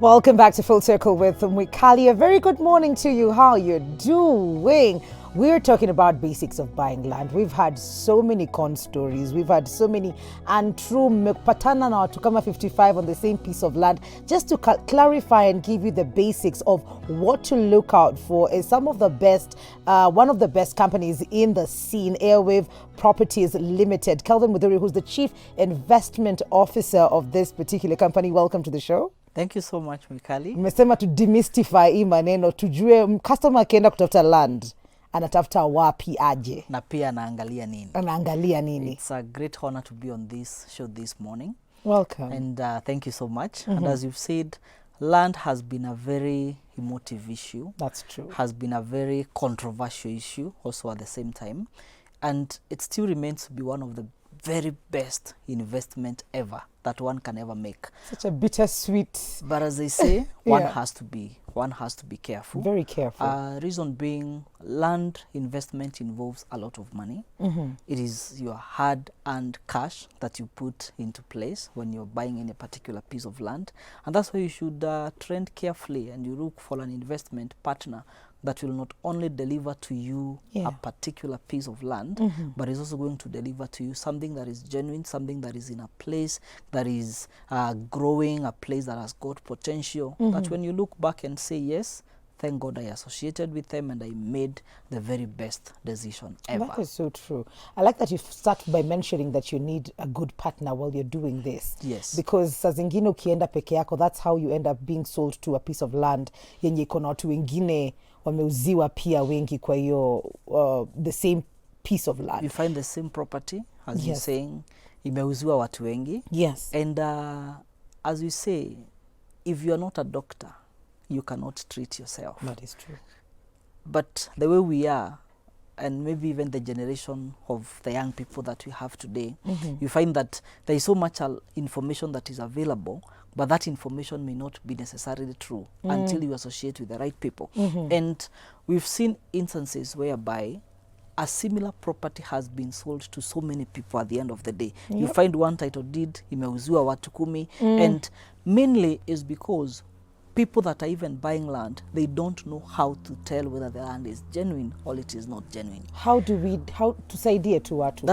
Welcome back to Full Circle with Mwikali. A very good morning to you. How you doing? We're talking about basics of buying land. We've had so many con stories. We've had so many untrue patana na watu kama 55 on the same piece of land. Just to clarify and give you the basics of what to look out for is some of the best, one of the best companies in the scene, Airwave Properties Limited. Kelvin Muduri, who's the Chief Investment Officer of this particular company. Welcome to the show. Thank you so much, Mikali. Mmesema to demystify hii maneno, tujue customer akienda kutafuta land anatafuta wapi aje Na pia anaangalia nini. Anaangalia nini. It's a great honor to be on this show this morning. Welcome. And thank you so much. And as you've said, land has been a very emotive issue. That's true. Has been a very controversial issue also at the same time. And it still remains to be one of the very best investment ever that one can ever make. Such a bittersweet. But as they say, one has to be careful. Very careful. Reason being, land investment involves a lot of money. It is your hard-earned cash that you put into place when you're buying any particular piece of land, and that's why you should tread carefully and you look for an investment partner that will not only deliver to you a particular piece of land, but is also going to deliver to you something that is genuine, something that is in a place that is growing, a place that has got potential, that when you look back and say, yes, thank God I associated with them and I made the very best decision ever. That is so true. I like that you start by mentioning that you need a good partner while you're doing this. Yes. Because saa zingine ukienda peke yako, that's how you end up being sold to a piece of land yenye iko na watu wengine wameuziwa pia wengi kwa hiyo the same piece of land. You find the same property, as you're saying, imeuziwa watu wengi. Yes. And as you say, if you're not a doctor, you cannot treat yourself. That is true. But the way we are, and maybe even the generation of the young people that we have today, you find that there is so much information that is available, but that information may not be necessarily true until you associate with the right people. And we've seen instances whereby a similar property has been sold to so many people at the end of the day. You find one title deed, imeuziwa watu 10, and mainly is because people that are even buying land, they don't know how to tell whether the land is genuine or it is not genuine. How to say dear to watu?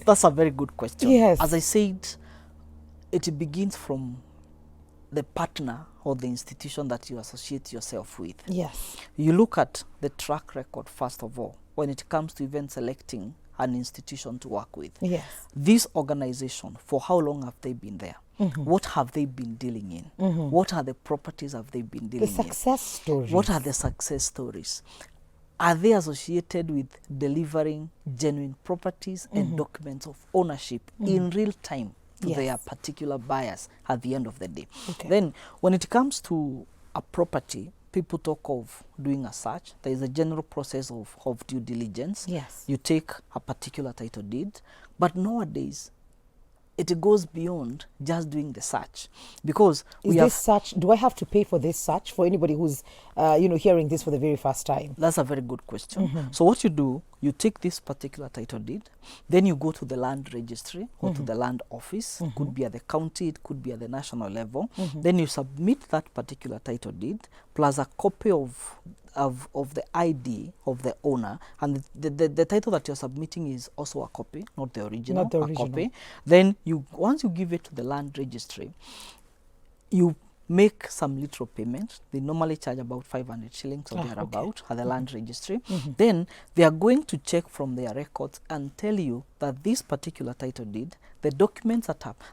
That's a very good question. Yes. As I said, it begins from the partner or the institution that you associate yourself with. Yes. You look at the track record first of all when it comes to even selecting an institution to work with. Yes. This organization, for how long have they been there? What have they been dealing in? What are the properties have they been dealing in? The success stories. What are the success stories? Are they associated with delivering genuine properties and documents of ownership in real time to their particular buyers at the end of the day? Okay. Then when it comes to a property, people talk of doing a search. There is a general process of due diligence. Yes. You take a particular title deed, but nowadays it goes beyond just doing the search, because do I have to pay for this search for anybody who's hearing this for the very first time? That's a very good question. So what you do, you take this particular title deed, then you go to the land registry or to the land office. Could be at the county, it could be at the national level. Then you submit that particular title deed plus a copy of the ID of the owner, and the title that you're submitting is also a copy, not the original. Not the original. A copy. Then once you give it to the land registry, you make some little payment. They normally charge about 500 shillings or thereabout at the land registry. Then they are going to check from their records and tell you that this particular title deed, the documents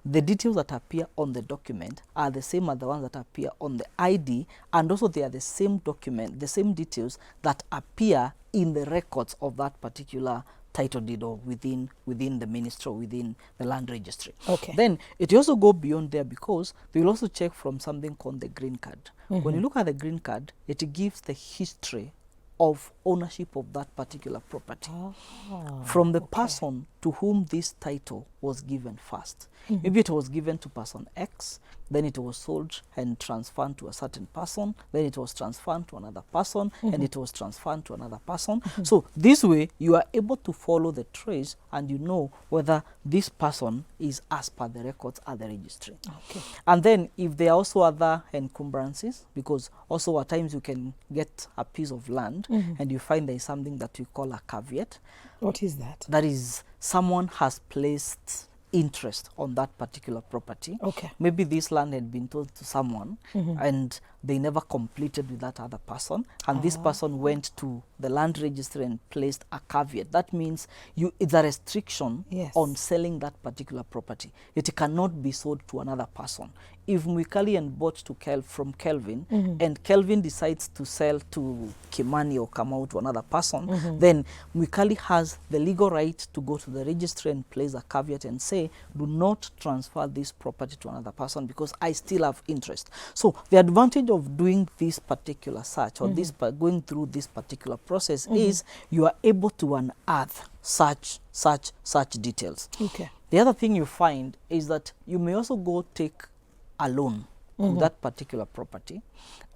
the details that appear on the document are the same as the ones that appear on the ID, and also they are the same document, the same details that appear in the records of that particular title deed or within the ministry or within the land registry. Okay. Then it also go beyond there, because they will also check from something called the green card. When you look at the green card, it gives the history of ownership of that particular property from the person to whom this title was given first. Maybe it was given to person X, then it was sold and transferred to a certain person, then it was transferred to another person, and it was transferred to another person. So this way, you are able to follow the trace and you know whether this person is as per the records at the registry. Okay. And then if there are also other encumbrances, because also at times you can get a piece of land and you find there is something that we call a caveat. What is that? That is, someone has placed interest on that particular property. Okay. Maybe this land had been told to someone and they never completed with that other person, and this person went to the land registry and placed a caveat. That means it's a restriction on selling that particular property. It cannot be sold to another person. If Mwikali and bought to from Kelvin and Kelvin decides to sell to Kimani or Kamau to another person, then Mwikali has the legal right to go to the registry and place a caveat and say, do not transfer this property to another person because I still have interest. So the advantage of doing this particular search or this going through this particular process is you are able to unearth such details. Okay. The other thing you find is that you may also go take a loan to that particular property,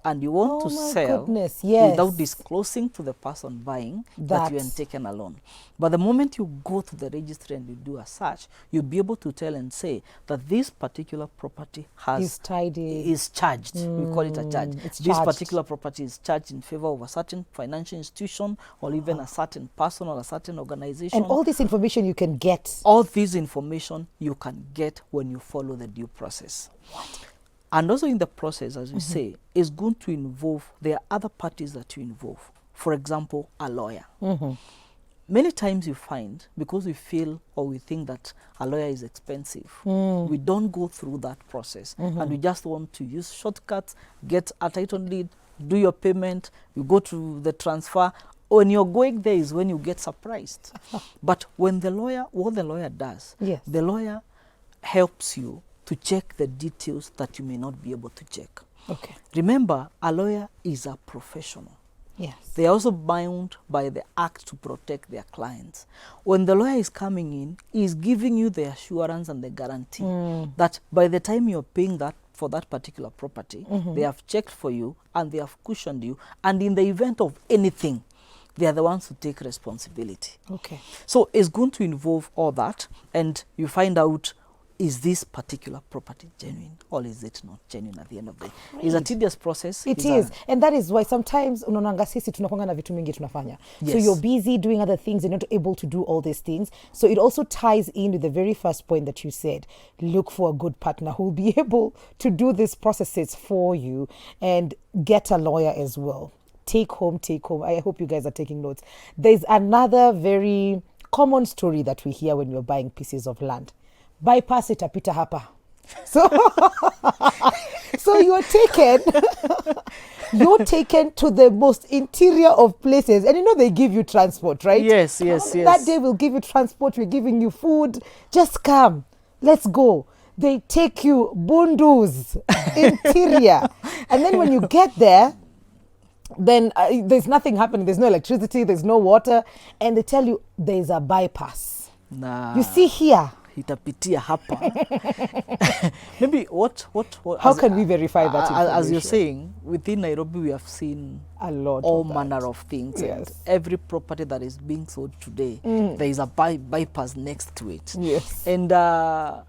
and you want to sell without disclosing to the person buying that you have taken a loan. But the moment you go to the registry and you do a search, you'll be able to tell and say that this particular property is charged. We call it a charge. This particular property is charged in favor of a certain financial institution or even a certain person or a certain organization. And all this information you can get. All this information you can get when you follow the due process. And also in the process, as we say, is going to involve, there are other parties that you involve. For example, a lawyer. Many times you find, because we feel or we think that a lawyer is expensive, we don't go through that process. And we just want to use shortcuts, get a title deed, do your payment, you go to the transfer. When you're going there is when you get surprised. But when the lawyer, what the lawyer does, the lawyer helps you to check the details that you may not be able to check. Okay. Remember, a lawyer is a professional. Yes. They are also bound by the act to protect their clients. When the lawyer is coming in, he is giving you the assurance and the guarantee that by the time you're paying that for that particular property, they have checked for you and they have cushioned you, and in the event of anything, they are the ones who take responsibility. Okay. So it's going to involve all that, and you find out, is this particular property genuine or is it not genuine at the end of the day? It's a tedious process. It is. And that is why sometimes unaonanga sisi tunakuanga na vitu mingi tunafanya. Yes. So you're busy doing other things, you're not able to do all these things. So it also ties in with the very first point that you said. Look for a good partner who will be able to do these processes for you, and get a lawyer as well. Take home. I hope you guys are taking notes. There's another very common story that we hear when you're buying pieces of land. Bypass it apita hapa. So you're taken to the most interior of places, and you know they give you transport, right? Yes. That day we'll give you transport, we're giving you food. Just come, let's go. They take you bundus interior, and then when you get there, then there's nothing happening. There's no electricity, there's no water, and they tell you there's a bypass. Nah. You see here. Itapitia hapa. Maybe what how can we verify that information? As you're saying, within Nairobi we have seen a lot all of manner of things. Yes. And every property that is being sold today, there is a bypass next to it. Yes. And that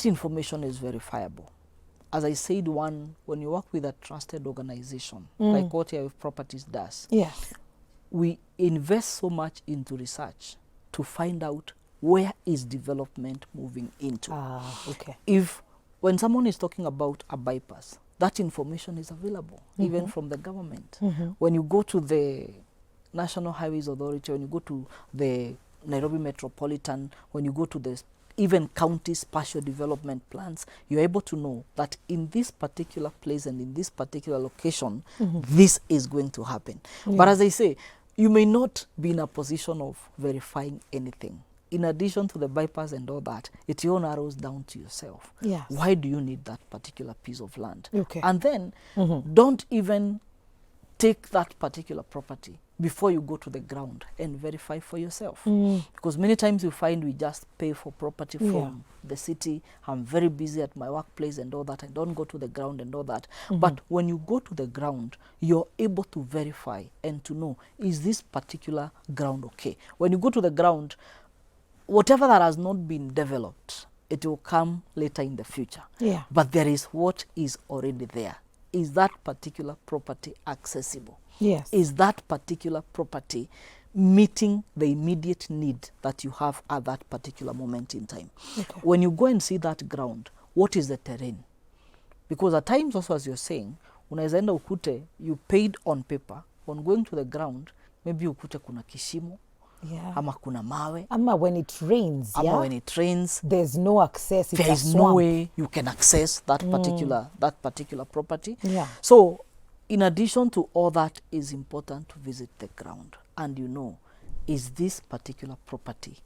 information is verifiable. As I said, when you work with a trusted organization, like what Your Properties does, we invest so much into research to find out where is development moving into. Okay. When someone is talking about a bypass, that information is available, even from the government. When you go to the National Highways Authority, when you go to the Nairobi Metropolitan, when you go to the even county spatial development plans, you're able to know that in this particular place and in this particular location, this is going to happen. But as I say, you may not be in a position of verifying anything. In addition to the bypass and all that, it all narrows down to yourself. Yes. Why do you need that particular piece of land? Okay. And then don't even take that particular property before you go to the ground and verify for yourself. Because many times you find we just pay for property from the city. I'm very busy at my workplace and all that. I don't go to the ground and all that. But when you go to the ground, you're able to verify and to know, is this particular ground okay? When you go to the ground, whatever that has not been developed, it will come later in the future. Yeah. But there is what is already there. Is that particular property accessible? Yes. Is that particular property meeting the immediate need that you have at that particular moment in time? Okay. When you go and see that ground, what is the terrain? Because at times also, as you're saying, unaweza enda ukute you paid on paper, on going to the ground, maybe ukute kuna kishimo, ama kuna mawe, ama when it rains, ama when it rains, there's no access. There is no way you can access that particular property. Yeah. So, in addition to all that, is important to visit the ground and is this particular property,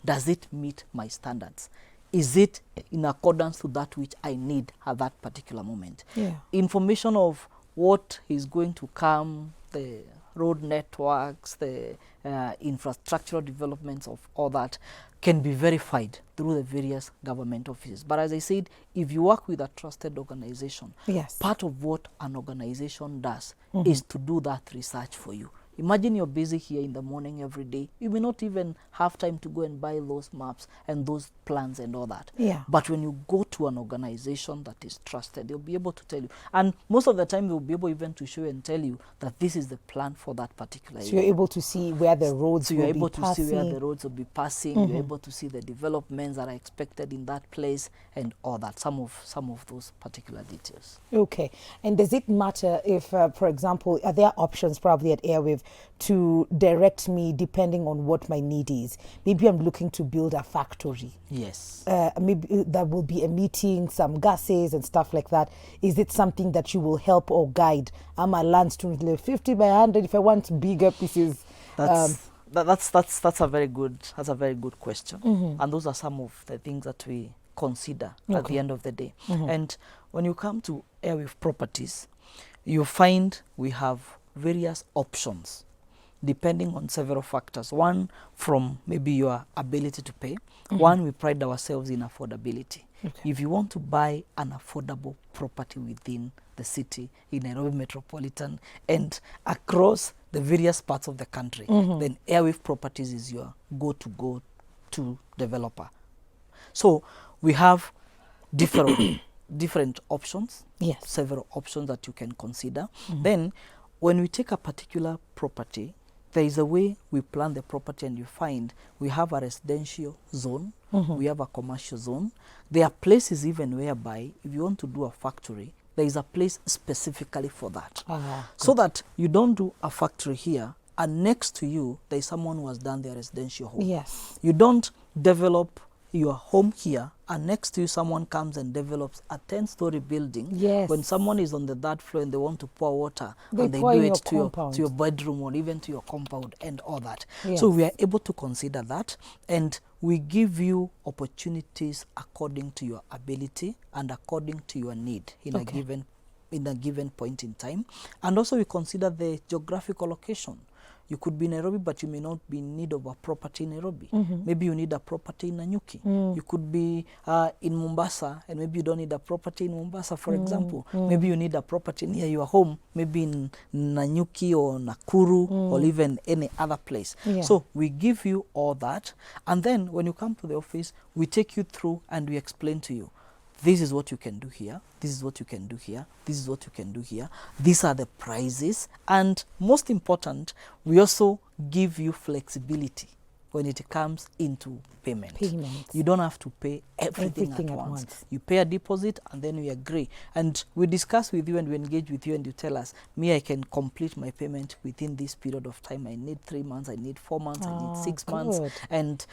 does it meet my standards? Is it in accordance to that which I need at that particular moment? Yeah. Information of what is going to come, the road networks, the infrastructural developments of all that can be verified through the various government offices. But as I said, if you work with a trusted organization, part of what an organization does is to do that research for you. Imagine you're busy here in the morning every day. You may not even have time to go and buy those maps and those plans and all that. Yeah. But when you go to an organization that is trusted, they'll be able to tell you. And most of the time, they'll be able even to show you and tell you that this is the plan for that particular area. So you're able to see where the roads so will you're be able to passing. see where the roads will be passing. You're able to see the developments that are expected in that place and all that. Some of those particular details. Okay. And does it matter if, for example, are there options probably at Airwave to direct me depending on what my need is? Maybe I'm looking to build a factory. Yes. Maybe that will be emitting some gases and stuff like that. Is it something that you will help or guide? I'm a land student, 50 by 100 if I want bigger pieces. That's a very good question. And those are some of the things that we consider at the end of the day. And when you come to Airwave Properties, you find we have various options depending on several factors. One, from maybe your ability to pay. One, we pride ourselves in affordability. Okay. If you want to buy an affordable property within the city, in Nairobi Metropolitan, and across the various parts of the country, then Airwave Properties is your go-to developer. So we have different options, several options that you can consider. Then when we take a particular property, there is a way we plan the property, and you find we have a residential zone, we have a commercial zone. There are places even whereby if you want to do a factory, there is a place specifically for that. So that you don't do a factory here and next to you there is someone who has done their residential home. Yes. You don't develop your home here and next to you someone comes and develops a 10-story building. Yes. When someone is on the third floor and they want to pour water, they and they pour do in it your to your bedroom or even to your compound and all that. Yes. So we are able to consider that, and we give you opportunities according to your ability and according to your need in a given point in time. And also we consider the geographical location. You could be in Nairobi, but you may not be in need of a property in Nairobi. Maybe you need a property in Nanyuki. You could be in Mombasa, and maybe you don't need a property in Mombasa, for example. Maybe you need a property near your home, maybe in Nanyuki or Nakuru or even any other place. So we give you all that. And then when you come to the office, we take you through and we explain to you, this is what you can do here, this is what you can do here, this is what you can do here, these are the prices, and most important, we also give you flexibility when it comes into payment. You don't have to pay everything at once. You pay a deposit and then we agree. And we discuss with you and we engage with you and you tell us, me, I can complete my payment within this period of time. I need 3 months, I need 4 months, I need 6 months. And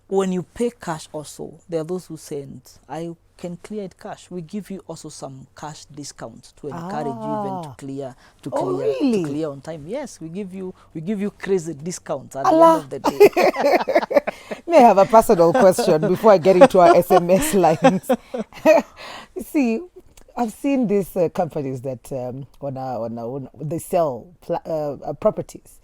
when you pay cash also, there are those who say, I can clear it cash. We give you also some cash discounts to encourage you even to clear on time. Yes, we give you crazy discounts at the end of the day. May I have a personal question before I get into our SMS lines? See, I've seen these companies that they sell properties,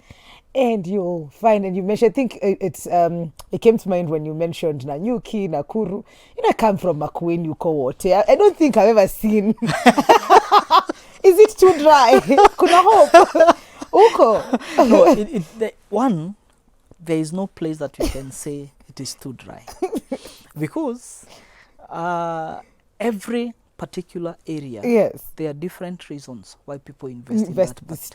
and you'll find, and you mentioned, I think it came to mind when you mentioned Nanyuki, Nakuru. I come from Makueni, Uko Wote. I don't think I've ever seen. Is it too dry? Kuna hope. Uko. No, there is no place that you can say it is too dry, because every particular area, yes, there are different reasons why people invest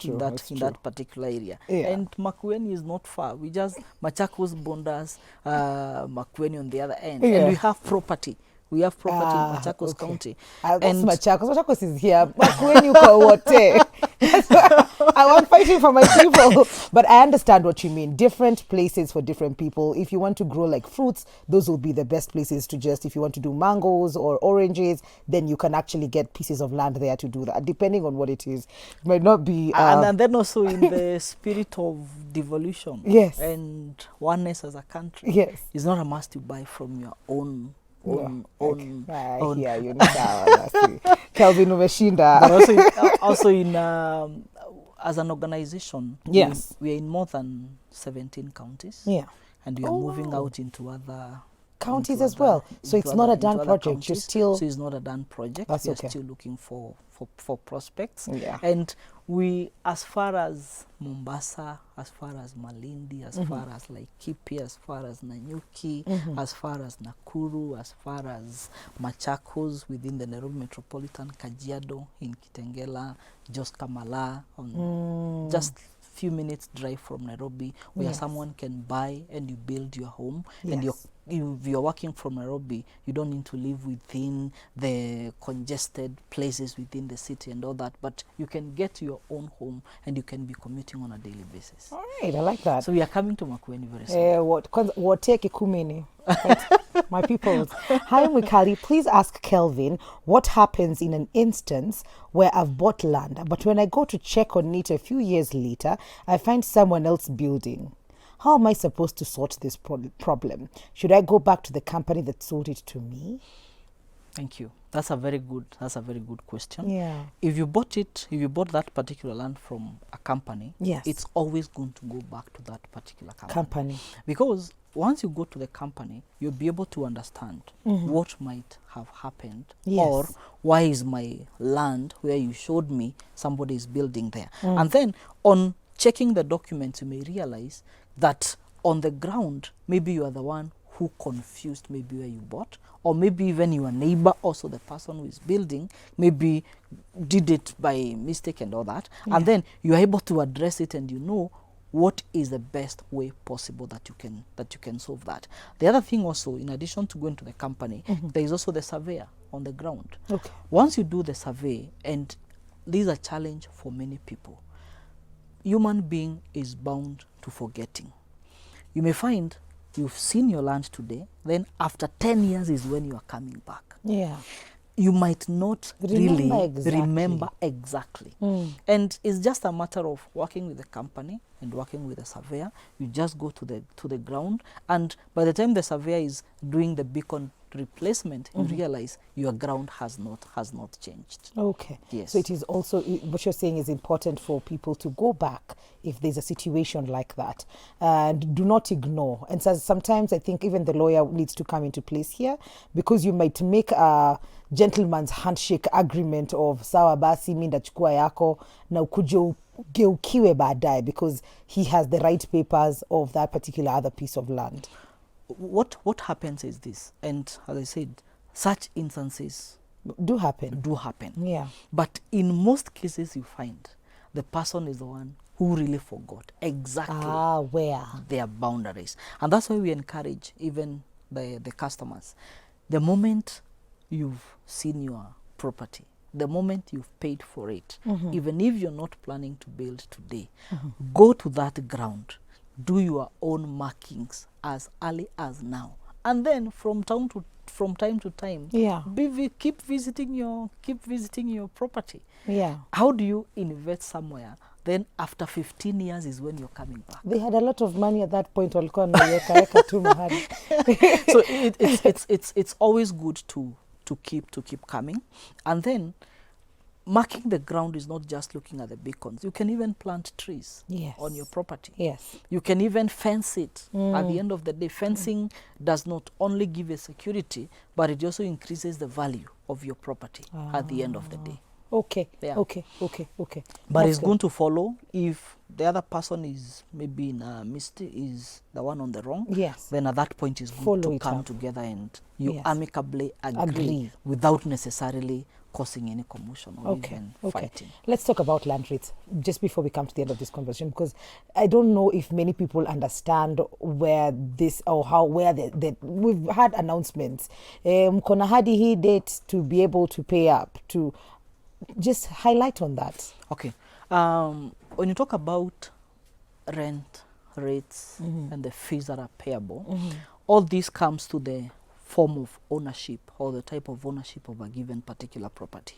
in that particular area. Yeah. And Makueni is not far. We just Machakos, Bondas, Makueni on the other end, Yeah. and we have property. We have property in Machakos County. That's And Machakos. Machakos is here. Makueni uko wote. I'm fighting for my people. But I understand what you mean. Different places for different people. If you want to grow like fruits, those will be the best places to just, if you want to do mangoes or oranges, then you can actually get pieces of land there to do that, depending on what it is. It might not be... and then also in the spirit of devolution, yes, and oneness as a country, yes, it's not a must to buy from your own. Yeah, you know that one. Kelvin umeshinda. But also in as an organization, yes, we are in more than 17 counties. Yeah. And we are moving out into other counties as well. So it's not a done project. You're still... So it's not a done project. That's we are okay. still looking for prospects. Yeah. And we, as far as Mombasa, as far as Malindi, as far as Laikipia, as far as Nanyuki, as far as Nakuru, as far as Machakos within the Nairobi Metropolitan, Kajiado in Kitengela, Jos Kamala, just few minutes drive from Nairobi, where someone can buy and you build your home. And if you're working from Nairobi, you don't need to live within the congested places within the city and all that, but you can get your own home and you can be commuting on a daily basis. All right, I like that. So we are coming to Makueni very soon. What take Ikumini? My people. Hi, Mwikali. Please ask Kelvin what happens in an instance where I've bought land, but when I go to check on it a few years later, I find someone else building. How am I supposed to sort this problem? Should I go back to the company that sold it to me? Thank you. That's a very good question. Yeah. If you bought that particular land from a company, it's always going to go back to that particular company. Because once you go to the company, you'll be able to understand what might have happened, or why is my land where you showed me somebody is building there. And then on checking the documents, you may realize that on the ground, maybe you are the one who confused maybe where you bought, or maybe even your neighbor, also the person who is building, maybe did it by mistake and all that. And then you are able to address it, and you know what is the best way possible that you can solve that. The other thing also, in addition to going to the company, there is also the surveyor on the ground. Okay. Once you do the survey, and this is a challenge for many people, human being is bound to forgetting. You may find you've seen your land today, then after 10 years is when you are coming back. Yeah. You might not remember exactly. And it's just a matter of working with the company and working with the surveyor. You just go to the ground, and by the time the surveyor is doing the beacon replacement, you realize your ground has not changed. Okay. Yes. So it is also, what you're saying is important for people to go back if there's a situation like that, and do not ignore. And so sometimes I think even the lawyer needs to come into place here, because you might make a gentleman's handshake agreement of sawa basi mimi ndachukua yako na ukuje ugeukiwe baadaye, because he has the right papers of that particular other piece of land. What happens is this, and as I said, such instances do happen. Yeah. But in most cases, you find the person is the one who really forgot exactly where their boundaries. And that's why we encourage even the customers. The moment you've seen your property, the moment you've paid for it, even if you're not planning to build today, go to that ground, do your own markings as early as now, and then from time to time, keep visiting your property. Yeah. How do you invest somewhere? Then after 15 years is when you're coming back. They had a lot of money at that point. So it's always good to to keep coming. And then marking the ground is not just looking at the beacons. You can even plant trees on your property. Yes. You can even fence it. At the end of the day, fencing does not only give a security, but it also increases the value of your property at the end of the day. Okay. Yeah. Okay. But That's it's good. going to follow if the other person is maybe in a mistake, is the one on the wrong. Yes. Then at that point, it's good Follow to it come up. together and you Yes. amicably agree Agree. without necessarily causing any commotion or even fighting. Let's talk about land rates just before we come to the end of this conversation, because I don't know if many people understand where this or how where we've had announcements. Kona hadi hii date to be able to pay up, to just highlight on that. Okay. When you talk about rent rates and the fees that are payable, all this comes to the form of ownership or the type of ownership of a given particular property.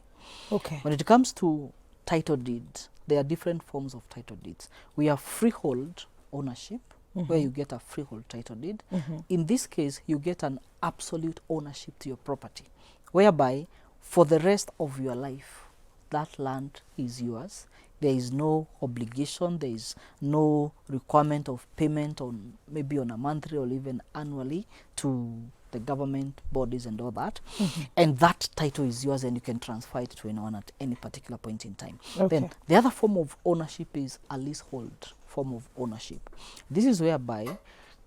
Okay. When it comes to title deeds, there are different forms of title deeds. We have freehold ownership, where you get a freehold title deed. In this case, you get an absolute ownership to your property, whereby for the rest of your life, that land is yours. There is no obligation, there is no requirement of payment on maybe on a monthly or even annually to the government bodies and all that. And that title is yours and you can transfer it to anyone at any particular point in time. Okay. Then the other form of ownership is a leasehold form of ownership. This is whereby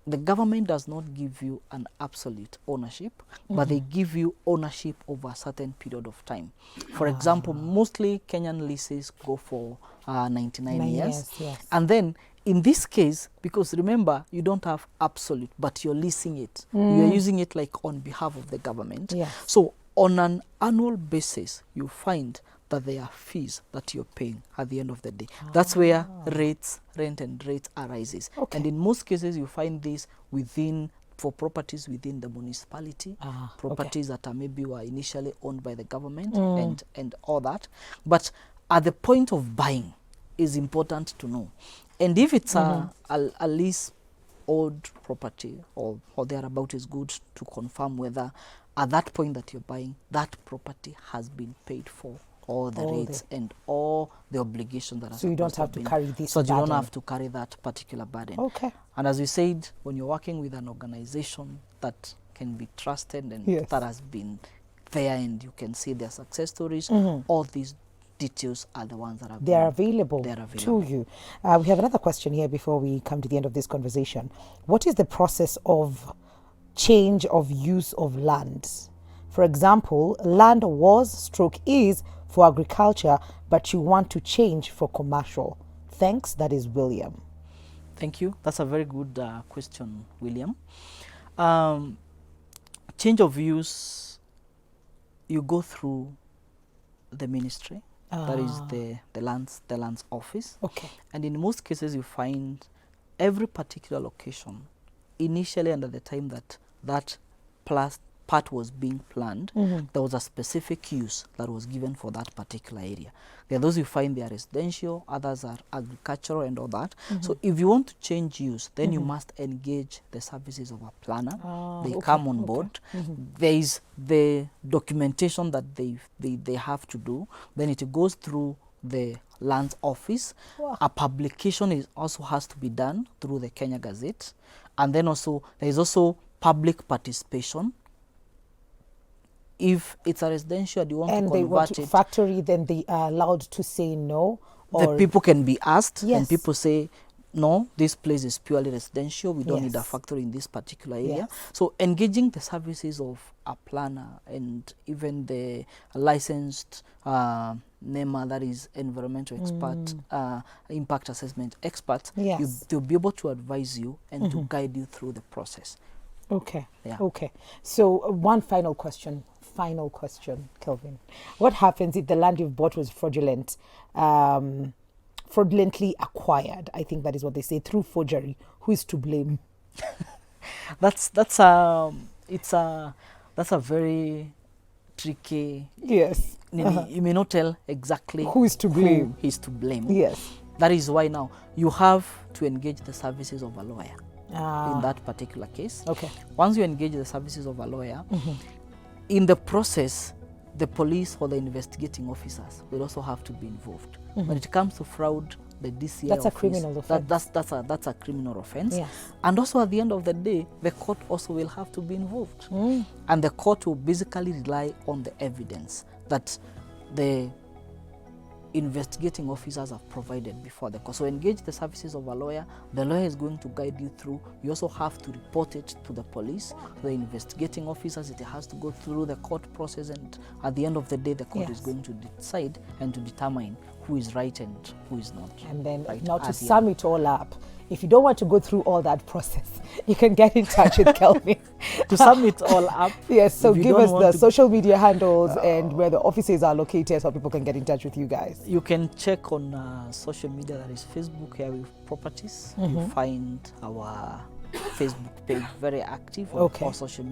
the government does not give you an absolute ownership, but they give you ownership over a certain period of time. For example, mostly Kenyan leases go for 99 years. Yes. And then in this case, because remember, you don't have absolute, but you're leasing it. You're using it like on behalf of the government. Yes. So on an annual basis, you find that there are fees that you're paying at the end of the day. That's where rent and rates arises. Okay. And in most cases, you find this for properties within the municipality, properties that are maybe were initially owned by the government and all that. But at the point of buying is important to know. And if it's a lease old property or thereabout, is good to confirm whether at that point that you're buying, that property has been paid for, all the rates and all the obligations that are so you don't have to carry this burden. So you don't have to carry that particular burden. Okay. And as we said, when you're working with an organization that can be trusted and that has been there and you can see their success stories, all these details are the ones that are available to you. We have another question here before we come to the end of this conversation. What is the process of change of use of land? For example, land is for agriculture, but you want to change for commercial. Thanks, that is William. Thank you. That's a very good question, William. Change of use, you go through the ministry. That is the lands office. Okay. And in most cases, you find every particular location, initially under the time that part was being planned, there was a specific use that was given for that particular area. There are those you find they are residential, others are agricultural and all that. So if you want to change use, then you must engage the services of a planner. They come on board. There is the documentation that they have to do. Then it goes through the lands office. A publication also has to be done through the Kenya Gazette. And then also there is also public participation. If it's a residential, you want to convert they want to it. Factory, then they are allowed to say no. The people can be asked, and people say, no, this place is purely residential. We don't need a factory in this particular area. So engaging the services of a planner and even the licensed NEMA, that is environmental expert, impact assessment expert, they'll be able to advise you and to guide you through the process. Okay. Yeah. Okay. So one final question, Kelvin. What happens if the land you've bought was fraudulently acquired? I think that is what they say, through forgery. Who is to blame? That's a very tricky. Yes. You may not tell exactly who is to blame. Who is to blame. Yes. That is why now you have to engage the services of a lawyer. In that particular case. Okay. Once you engage the services of a lawyer, in the process, the police or the investigating officers will also have to be involved. When it comes to fraud, the DCI That's a office, criminal offense. That's a criminal offense. Yes. And also at the end of the day, the court also will have to be involved. And the court will basically rely on the evidence that the investigating officers have provided before the court. So engage the services of a lawyer. The lawyer is going to guide you through. You also have to report it to the police, to the investigating officers. It has to go through the court process, and at the end of the day, the court is going to decide and to determine who is right and who is not. And then right now to at the sum end. it all up, if you don't want to go through all that process, you can get in touch with Kelvin. To sum it all up, Yes, so if you give don't us want the to- social media handles and where the offices are located so people can get in touch with you guys. you can check on social media, that is Facebook, Here with Properties. You find our Facebook page very active on Okay. all social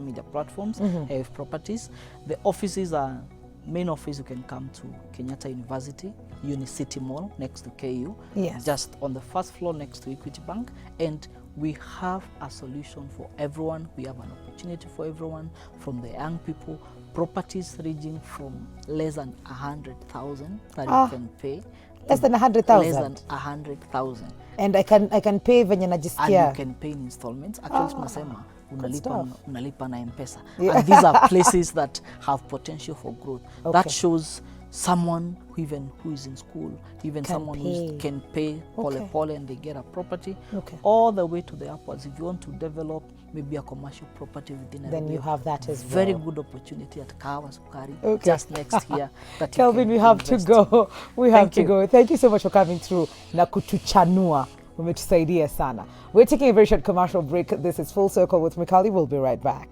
media platforms, Here with Properties. The offices are, main office you can come to Kenyatta University, Unicity Mall next to KU, Yes. just on the first floor next to Equity Bank. And we have a solution for everyone. We have an opportunity for everyone, from the young people, properties ranging from less than 100,000 that you can pay. Less than Less 100,000. than 100,000. And I can pay venye And najisikia. you can pay in installments. Actually, tunasema stuff. unalipa na M-Pesa. Yeah. And these are places that have potential for growth. Okay. That shows someone who is in school, even Can someone pay. who can pay Okay. pole and they get a property, Okay. all the way to the upwards. If you want to develop maybe a commercial property within a Then you have that as very well. good opportunity at Kawa Sukari, Okay. just next here. That you Kelvin, can we have to invest. go. We have Thank to you. go. Thank you so much for coming through na kutuchanua. Umetusaidia sana. We're taking a very short commercial break. This is Full Circle with Mikali. We'll be right back.